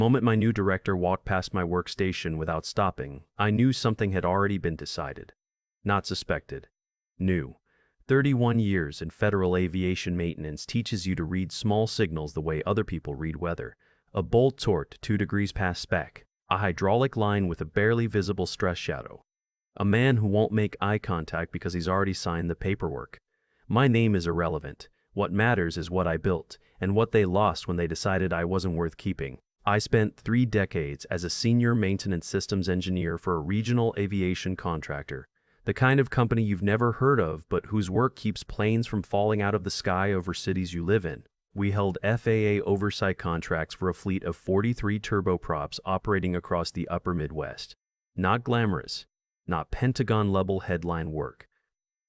The moment my new director walked past my workstation without stopping, I knew something had already been decided. Not suspected. Knew. 31 years in federal aviation maintenance teaches you to read small signals the way other people read weather. A bolt torque 2 degrees past spec. A hydraulic line with a barely visible stress shadow. A man who won't make eye contact because he's already signed the paperwork. My name is irrelevant. What matters is what I built, and what they lost when they decided I wasn't worth keeping. I spent 3 decades as a senior maintenance systems engineer for a regional aviation contractor. The kind of company you've never heard of, but whose work keeps planes from falling out of the sky over cities you live in. We held FAA oversight contracts for a fleet of 43 turboprops operating across the upper Midwest. Not glamorous, not Pentagon-level headline work,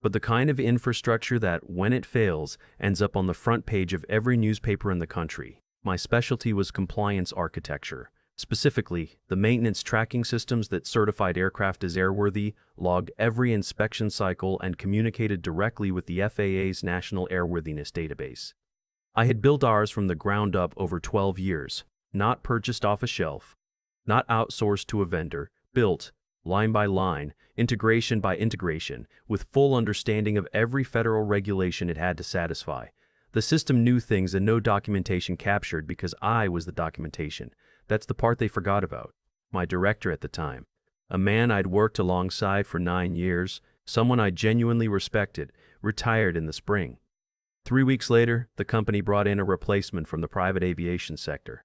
but the kind of infrastructure that, when it fails, ends up on the front page of every newspaper in the country. My specialty was compliance architecture. Specifically, the maintenance tracking systems that certified aircraft as airworthy, logged every inspection cycle, and communicated directly with the FAA's National Airworthiness Database. I had built ours from the ground up over 12 years, not purchased off a shelf, not outsourced to a vendor, built, line by line, integration by integration, with full understanding of every federal regulation it had to satisfy. The system knew things that no documentation captured because I was the documentation. That's the part they forgot about. My director at the time, a man I'd worked alongside for 9 years, someone I genuinely respected, retired in the spring. 3 weeks later, the company brought in a replacement from the private aviation sector.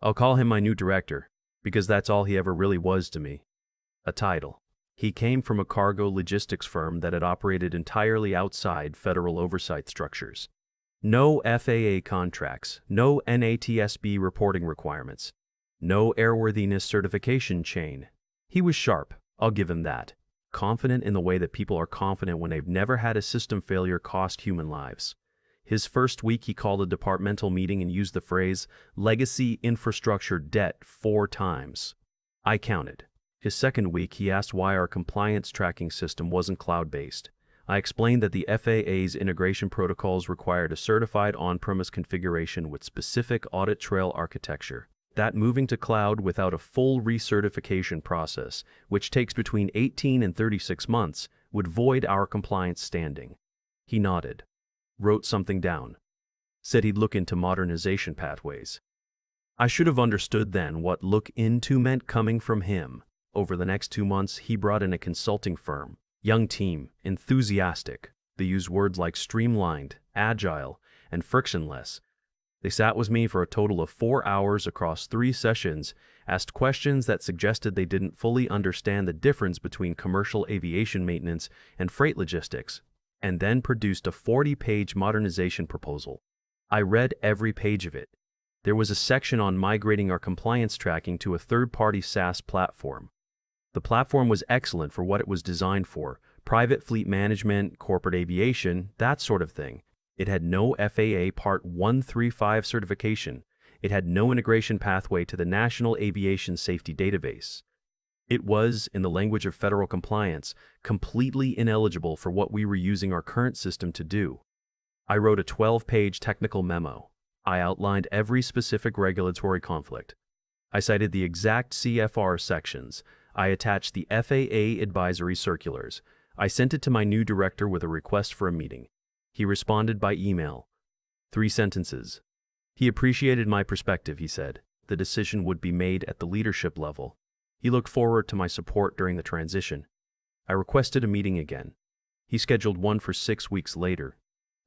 I'll call him my new director, because that's all he ever really was to me. A title. He came from a cargo logistics firm that had operated entirely outside federal oversight structures. No FAA contracts, no NATSB reporting requirements, no airworthiness certification chain. He was sharp, I'll give him that. Confident in the way that people are confident when they've never had a system failure cost human lives. His first week he called a departmental meeting and used the phrase, legacy infrastructure debt 4 times. I counted. His second week he asked why our compliance tracking system wasn't cloud-based. I explained that the FAA's integration protocols required a certified on-premise configuration with specific audit trail architecture. That moving to cloud without a full recertification process, which takes between 18 and 36 months, would void our compliance standing. He nodded, wrote something down, said he'd look into modernization pathways. I should have understood then what look into meant coming from him. Over the next 2 months, he brought in a consulting firm. Young team, enthusiastic. They used words like streamlined, agile, and frictionless. They sat with me for a total of 4 hours across 3 sessions, asked questions that suggested they didn't fully understand the difference between commercial aviation maintenance and freight logistics, and then produced a 40-page modernization proposal. I read every page of it. There was a section on migrating our compliance tracking to a third-party SaaS platform. The platform was excellent for what it was designed for, private fleet management, corporate aviation, that sort of thing. It had no FAA Part 135 certification. It had no integration pathway to the National Aviation Safety Database. It was, in the language of federal compliance, completely ineligible for what we were using our current system to do. I wrote a 12-page technical memo. I outlined every specific regulatory conflict. I cited the exact CFR sections. I attached the FAA advisory circulars. I sent it to my new director with a request for a meeting. He responded by email. 3 sentences. He appreciated my perspective, he said. The decision would be made at the leadership level. He looked forward to my support during the transition. I requested a meeting again. He scheduled one for 6 weeks later.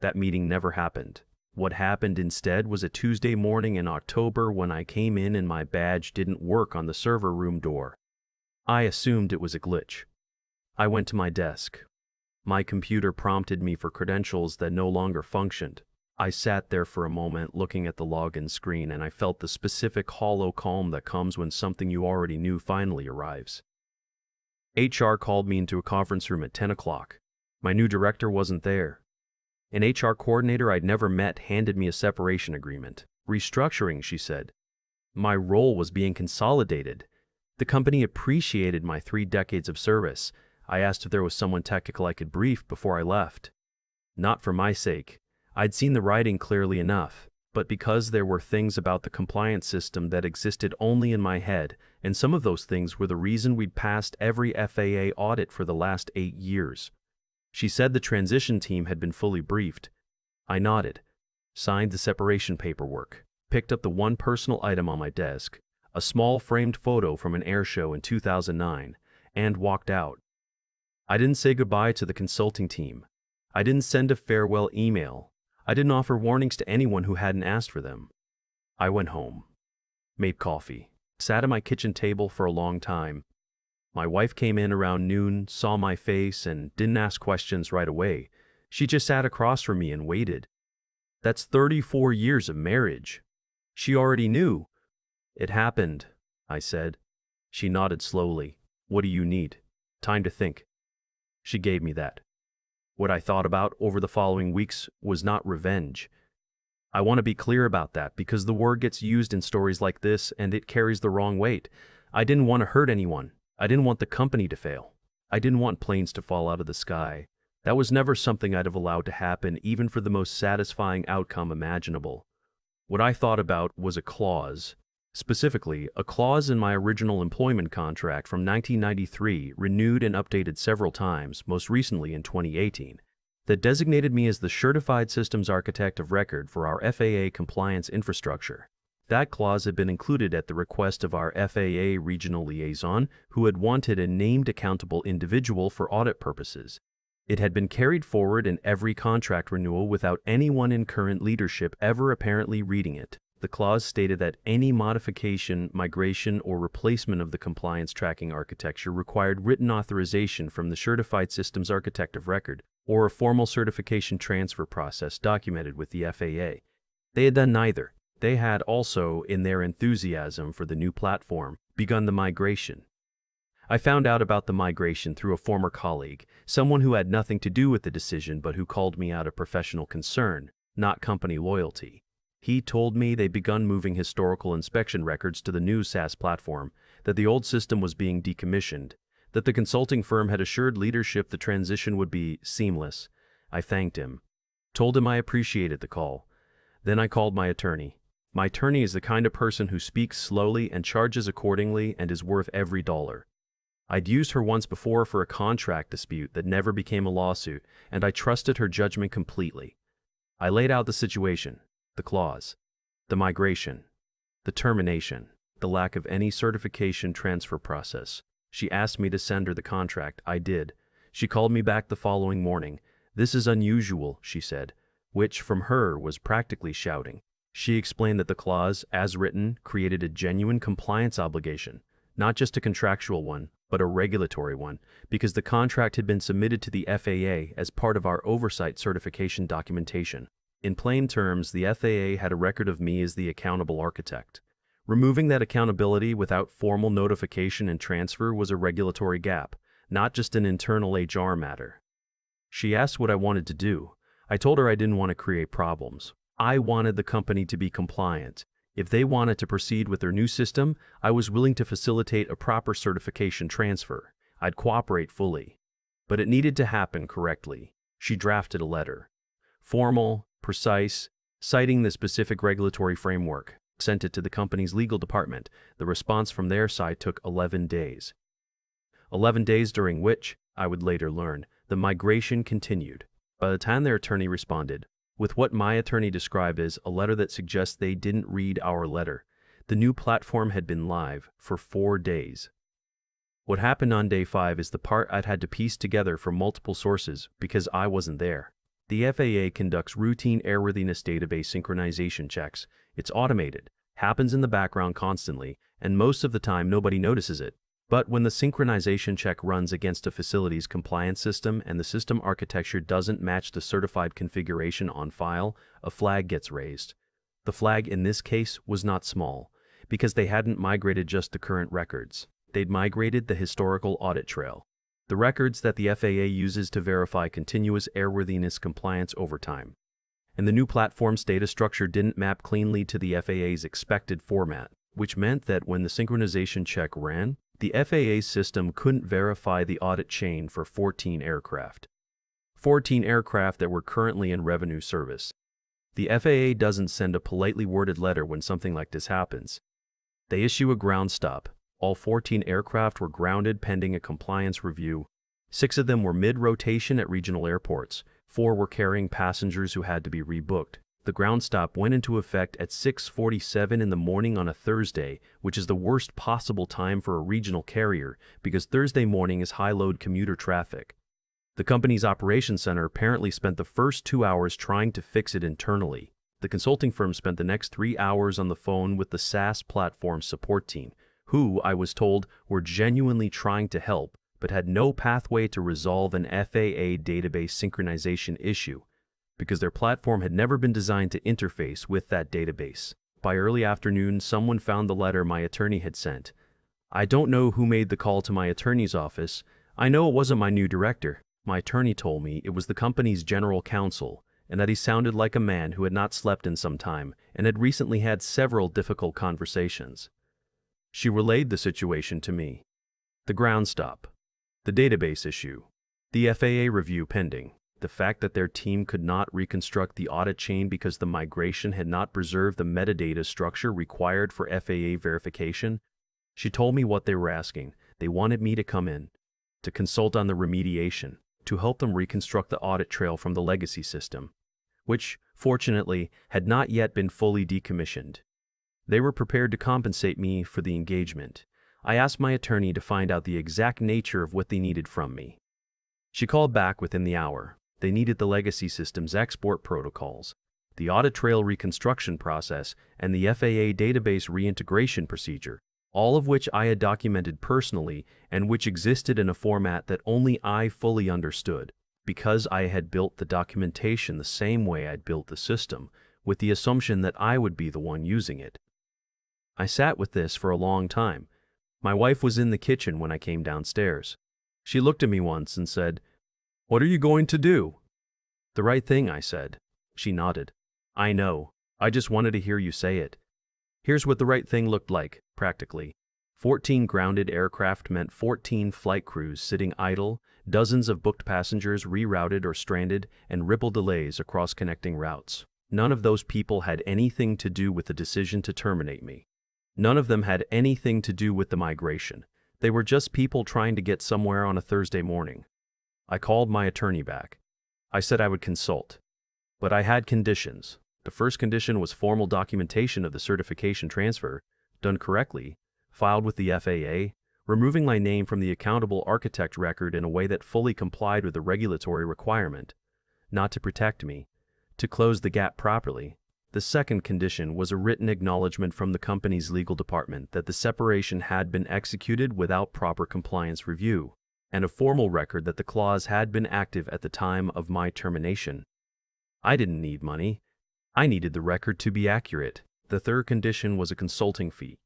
That meeting never happened. What happened instead was a Tuesday morning in October when I came in and my badge didn't work on the server room door. I assumed it was a glitch. I went to my desk. My computer prompted me for credentials that no longer functioned. I sat there for a moment looking at the login screen and I felt the specific hollow calm that comes when something you already knew finally arrives. HR called me into a conference room at 10 o'clock. My new director wasn't there. An HR coordinator I'd never met handed me a separation agreement. Restructuring, she said. My role was being consolidated. The company appreciated my 3 decades of service. I asked if there was someone technical I could brief before I left. Not for my sake. I'd seen the writing clearly enough. but because there were things about the compliance system that existed only in my head, and some of those things were the reason we'd passed every FAA audit for the last 8 years. She said the transition team had been fully briefed. I nodded, signed the separation paperwork, picked up the one personal item on my desk, a small framed photo from an air show in 2009, and walked out. I didn't say goodbye to the consulting team. I didn't send a farewell email. I didn't offer warnings to anyone who hadn't asked for them. I went home, made coffee, sat at my kitchen table for a long time. My wife came in around noon, saw my face, and didn't ask questions right away. She just sat across from me and waited. That's 34 years of marriage. She already knew. It happened, I said. She nodded slowly. What do you need? Time to think. She gave me that. What I thought about over the following weeks was not revenge. I want to be clear about that because the word gets used in stories like this and it carries the wrong weight. I didn't want to hurt anyone. I didn't want the company to fail. I didn't want planes to fall out of the sky. That was never something I'd have allowed to happen, even for the most satisfying outcome imaginable. What I thought about was a clause. Specifically, a clause in my original employment contract from 1993, renewed and updated several times, most recently in 2018, that designated me as the Certified Systems Architect of Record for our FAA compliance infrastructure. That clause had been included at the request of our FAA regional liaison, who had wanted a named accountable individual for audit purposes. It had been carried forward in every contract renewal without anyone in current leadership ever apparently reading it. The clause stated that any modification, migration, or replacement of the compliance tracking architecture required written authorization from the Certified Systems Architect of Record, or a formal certification transfer process documented with the FAA. They had done neither. They had also, in their enthusiasm for the new platform, begun the migration. I found out about the migration through a former colleague, someone who had nothing to do with the decision but who called me out of professional concern, not company loyalty. He told me they'd begun moving historical inspection records to the new SaaS platform, that the old system was being decommissioned, that the consulting firm had assured leadership the transition would be seamless. I thanked him, told him I appreciated the call. Then I called my attorney. My attorney is the kind of person who speaks slowly and charges accordingly and is worth every dollar. I'd used her once before for a contract dispute that never became a lawsuit, and I trusted her judgment completely. I laid out the situation, the clause, the migration, the termination, the lack of any certification transfer process. She asked me to send her the contract. I did. She called me back the following morning. This is unusual, she said, which from her was practically shouting. She explained that the clause, as written, created a genuine compliance obligation, not just a contractual one, but a regulatory one, because the contract had been submitted to the FAA as part of our oversight certification documentation. In plain terms, the FAA had a record of me as the accountable architect. Removing that accountability without formal notification and transfer was a regulatory gap, not just an internal HR matter. She asked what I wanted to do. I told her I didn't want to create problems. I wanted the company to be compliant. If they wanted to proceed with their new system, I was willing to facilitate a proper certification transfer. I'd cooperate fully. But it needed to happen correctly. She drafted a letter. Formal, precise, citing the specific regulatory framework, sent it to the company's legal department. The response from their side took 11 days. 11 days during which, I would later learn, the migration continued. By the time their attorney responded, with what my attorney described as a letter that suggests they didn't read our letter, the new platform had been live for 4 days. What happened on day 5 is the part I'd had to piece together from multiple sources because I wasn't there. The FAA conducts routine airworthiness database synchronization checks. It's automated, happens in the background constantly, and most of the time nobody notices it. But when the synchronization check runs against a facility's compliance system and the system architecture doesn't match the certified configuration on file, a flag gets raised. The flag in this case was not small, because they hadn't migrated just the current records. They'd migrated the historical audit trail, the records that the FAA uses to verify continuous airworthiness compliance over time. And the new platform's data structure didn't map cleanly to the FAA's expected format, which meant that when the synchronization check ran, the FAA system couldn't verify the audit chain for 14 aircraft. 14 aircraft that were currently in revenue service. The FAA doesn't send a politely worded letter when something like this happens. They issue a ground stop. All 14 aircraft were grounded pending a compliance review. 6 of them were mid-rotation at regional airports. 4 were carrying passengers who had to be rebooked. The ground stop went into effect at 6:47 in the morning on a Thursday, which is the worst possible time for a regional carrier because Thursday morning is high-load commuter traffic. The company's operations center apparently spent the first 2 hours trying to fix it internally. The consulting firm spent the next 3 hours on the phone with the SaaS platform support team, who, I was told, were genuinely trying to help, but had no pathway to resolve an FAA database synchronization issue, because their platform had never been designed to interface with that database. By early afternoon, someone found the letter my attorney had sent. I don't know who made the call to my attorney's office. I know it wasn't my new director. My attorney told me it was the company's general counsel, and that he sounded like a man who had not slept in some time and had recently had several difficult conversations. She relayed the situation to me. The ground stop, the database issue, the FAA review pending, the fact that their team could not reconstruct the audit chain because the migration had not preserved the metadata structure required for FAA verification. She told me what they were asking. They wanted me to come in, to consult on the remediation, to help them reconstruct the audit trail from the legacy system, which, fortunately, had not yet been fully decommissioned. They were prepared to compensate me for the engagement. I asked my attorney to find out the exact nature of what they needed from me. She called back within the hour. They needed the legacy system's export protocols, the audit trail reconstruction process, and the FAA database reintegration procedure, all of which I had documented personally and which existed in a format that only I fully understood, because I had built the documentation the same way I'd built the system, with the assumption that I would be the one using it. I sat with this for a long time. My wife was in the kitchen when I came downstairs. She looked at me once and said, "What are you going to do?" "The right thing," I said. She nodded. "I know. I just wanted to hear you say it." Here's what the right thing looked like, practically. 14 grounded aircraft meant 14 flight crews sitting idle, dozens of booked passengers rerouted or stranded, and ripple delays across connecting routes. None of those people had anything to do with the decision to terminate me. None of them had anything to do with the migration. They were just people trying to get somewhere on a Thursday morning. I called my attorney back. I said I would consult. But I had conditions. The first condition was formal documentation of the certification transfer, done correctly, filed with the FAA, removing my name from the accountable architect record in a way that fully complied with the regulatory requirement, not to protect me, to close the gap properly. The second condition was a written acknowledgement from the company's legal department that the separation had been executed without proper compliance review, and a formal record that the clause had been active at the time of my termination. I didn't need money. I needed the record to be accurate. The third condition was a consulting fee,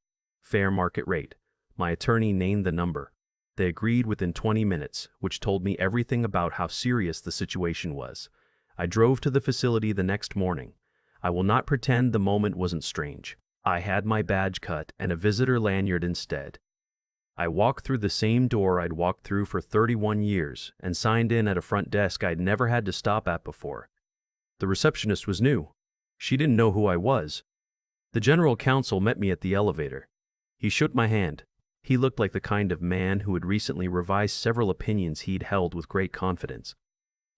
fair market rate. My attorney named the number. They agreed within 20 minutes, which told me everything about how serious the situation was. I drove to the facility the next morning. I will not pretend the moment wasn't strange. I had my badge cut and a visitor lanyard instead. I walked through the same door I'd walked through for 31 years and signed in at a front desk I'd never had to stop at before. The receptionist was new. She didn't know who I was. The general counsel met me at the elevator. He shook my hand. He looked like the kind of man who had recently revised several opinions he'd held with great confidence.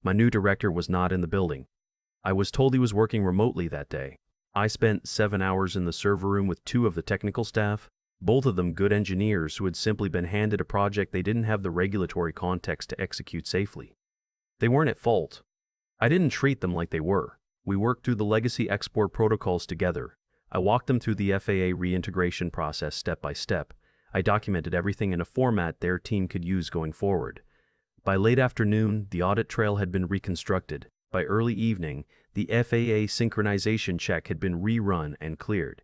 My new director was not in the building. I was told he was working remotely that day. I spent 7 hours in the server room with 2 of the technical staff, both of them good engineers who had simply been handed a project they didn't have the regulatory context to execute safely. They weren't at fault. I didn't treat them like they were. We worked through the legacy export protocols together. I walked them through the FAA reintegration process step by step. I documented everything in a format their team could use going forward. By late afternoon, the audit trail had been reconstructed. By early evening, the FAA synchronization check had been rerun and cleared.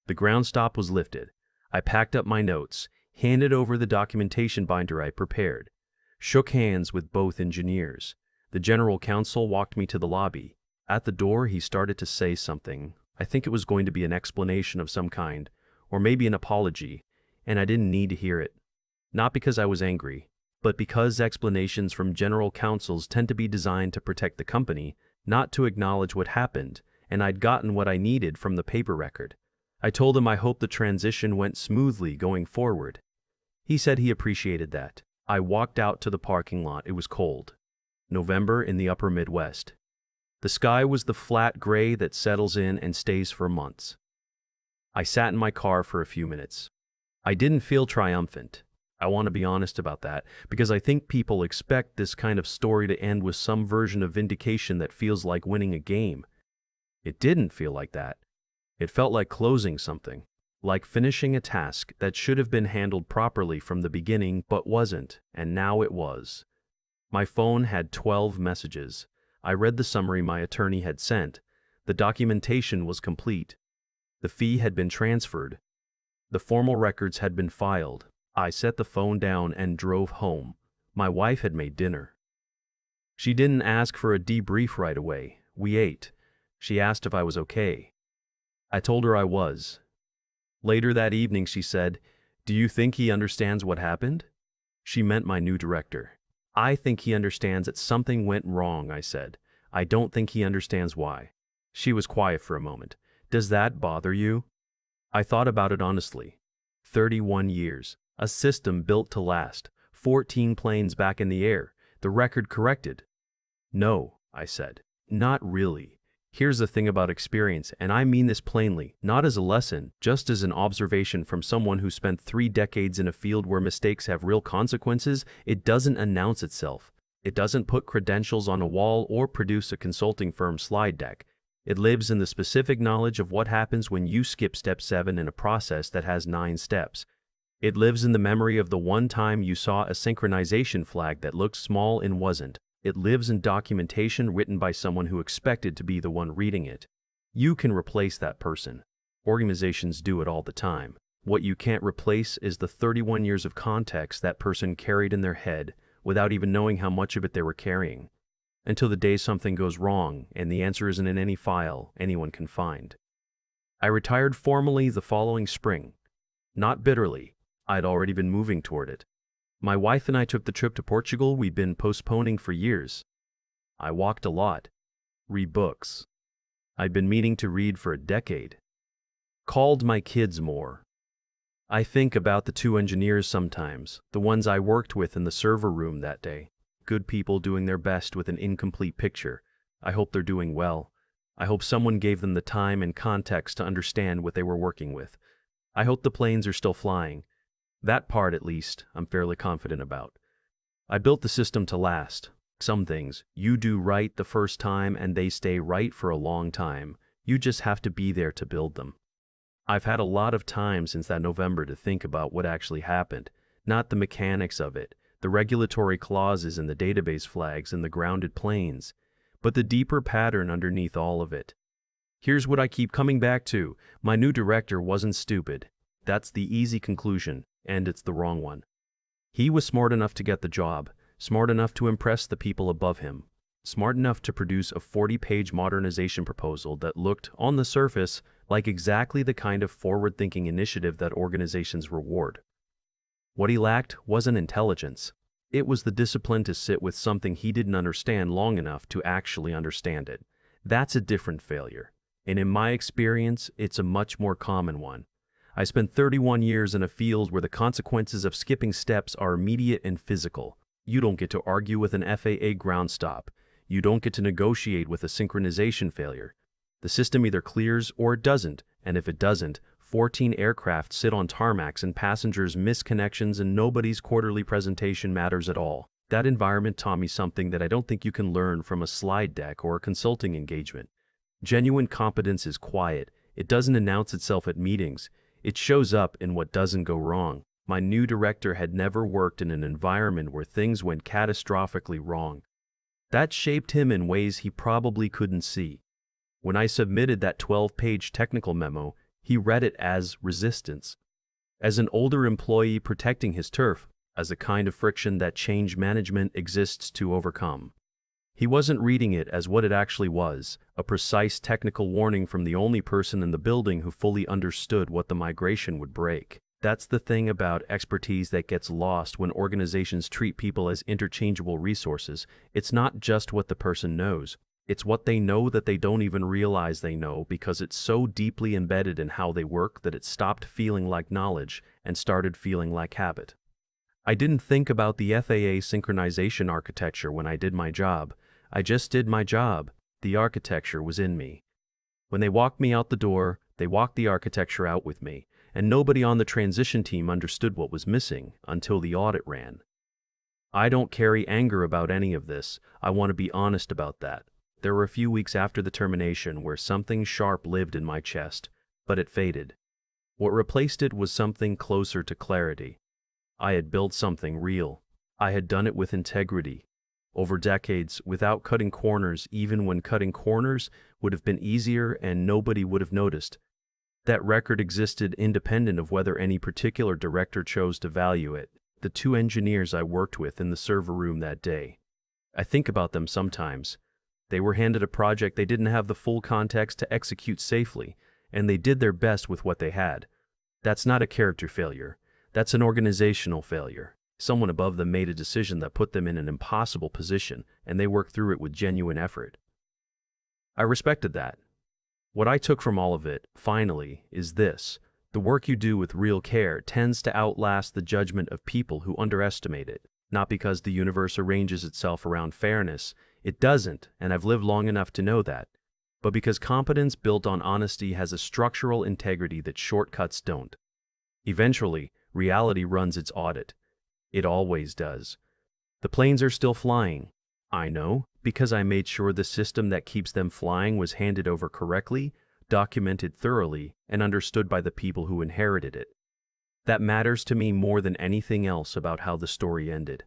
The ground stop was lifted. I packed up my notes, handed over the documentation binder I prepared, shook hands with both engineers. The general counsel walked me to the lobby. At the door, he started to say something. I think it was going to be an explanation of some kind, or maybe an apology, and I didn't need to hear it. Not because I was angry, but because explanations from general counsels tend to be designed to protect the company, not to acknowledge what happened, and I'd gotten what I needed from the paper record. I told him I hoped the transition went smoothly going forward. He said he appreciated that. I walked out to the parking lot. It was cold. November in the upper Midwest. The sky was the flat gray that settles in and stays for months. I sat in my car for a few minutes. I didn't feel triumphant. I want to be honest about that, because I think people expect this kind of story to end with some version of vindication that feels like winning a game. It didn't feel like that. It felt like closing something, like finishing a task that should have been handled properly from the beginning but wasn't, and now it was. My phone had 12 messages. I read the summary my attorney had sent. The documentation was complete. The fee had been transferred. The formal records had been filed. I set the phone down and drove home. My wife had made dinner. She didn't ask for a debrief right away. We ate. She asked if I was okay. I told her I was. Later that evening she said, "Do you think he understands what happened?" She meant my new director. "I think he understands that something went wrong," I said. "I don't think he understands why." She was quiet for a moment. "Does that bother you?" I thought about it honestly. 31 years. A system built to last. 14 planes back in the air. The record corrected. "No," I said. "Not really. Here's the thing about experience, and I mean this plainly, not as a lesson, just as an observation from someone who spent 3 decades in a field where mistakes have real consequences. It doesn't announce itself. It doesn't put credentials on a wall or produce a consulting firm slide deck. It lives in the specific knowledge of what happens when you skip step 7 in a process that has 9 steps. It lives in the memory of the one time you saw a synchronization flag that looked small and wasn't. It lives in documentation written by someone who expected to be the one reading it. You can replace that person. Organizations do it all the time. What you can't replace is the 31 years of context that person carried in their head without even knowing how much of it they were carrying. Until the day something goes wrong and the answer isn't in any file anyone can find. I retired formally the following spring. Not bitterly. I'd already been moving toward it. My wife and I took the trip to Portugal we'd been postponing for years. I walked a lot. Read books. I'd been meaning to read for a decade. Called my kids more. I think about the 2 engineers sometimes, the ones I worked with in the server room that day. Good people doing their best with an incomplete picture. I hope they're doing well. I hope someone gave them the time and context to understand what they were working with. I hope the planes are still flying. That part, at least, I'm fairly confident about. I built the system to last. Some things you do right the first time and they stay right for a long time. You just have to be there to build them. I've had a lot of time since that November to think about what actually happened, not the mechanics of it, the regulatory clauses and the database flags and the grounded planes, but the deeper pattern underneath all of it. Here's what I keep coming back to. My new director wasn't stupid. That's the easy conclusion, and it's the wrong one. He was smart enough to get the job, smart enough to impress the people above him, smart enough to produce a 40-page modernization proposal that looked, on the surface, like exactly the kind of forward-thinking initiative that organizations reward. What he lacked wasn't intelligence. It was the discipline to sit with something he didn't understand long enough to actually understand it. That's a different failure, and in my experience, it's a much more common one. I spent 31 years in a field where the consequences of skipping steps are immediate and physical. You don't get to argue with an FAA groundstop. You don't get to negotiate with a synchronization failure. The system either clears or it doesn't, and if it doesn't, 14 aircraft sit on tarmacs and passengers miss connections and nobody's quarterly presentation matters at all. That environment taught me something that I don't think you can learn from a slide deck or a consulting engagement. Genuine competence is quiet. It doesn't announce itself at meetings. It shows up in what doesn't go wrong. My new director had never worked in an environment where things went catastrophically wrong. That shaped him in ways he probably couldn't see. When I submitted that 12-page technical memo, he read it as resistance, as an older employee protecting his turf, as a kind of friction that change management exists to overcome. He wasn't reading it as what it actually was, a precise technical warning from the only person in the building who fully understood what the migration would break. That's the thing about expertise that gets lost when organizations treat people as interchangeable resources. It's not just what the person knows, It's what they know that they don't even realize they know because it's so deeply embedded in how they work that it stopped feeling like knowledge and started feeling like habit. I didn't think about the FAA synchronization architecture when I did my job. I just did my job. The architecture was in me. When they walked me out the door, they walked the architecture out with me, and nobody on the transition team understood what was missing until the audit ran. I don't carry anger about any of this. I want to be honest about that. There were a few weeks after the termination where something sharp lived in my chest, but it faded. What replaced it was something closer to clarity. I had built something real. I had done it with integrity. Over decades, without cutting corners, even when cutting corners would have been easier and nobody would have noticed. That record existed independent of whether any particular director chose to value it. The two engineers I worked with in the server room that day. I think about them sometimes. They were handed a project they didn't have the full context to execute safely, and they did their best with what they had. That's not a character failure. That's an organizational failure. Someone above them made a decision that put them in an impossible position, and they worked through it with genuine effort. I respected that. What I took from all of it, finally, is this. The work you do with real care tends to outlast the judgment of people who underestimate it. Not because the universe arranges itself around fairness. It doesn't, and I've lived long enough to know that. But because competence built on honesty has a structural integrity that shortcuts don't. Eventually, reality runs its audit. It always does. The planes are still flying. I know, because I made sure the system that keeps them flying was handed over correctly, documented thoroughly, and understood by the people who inherited it. That matters to me more than anything else about how the story ended.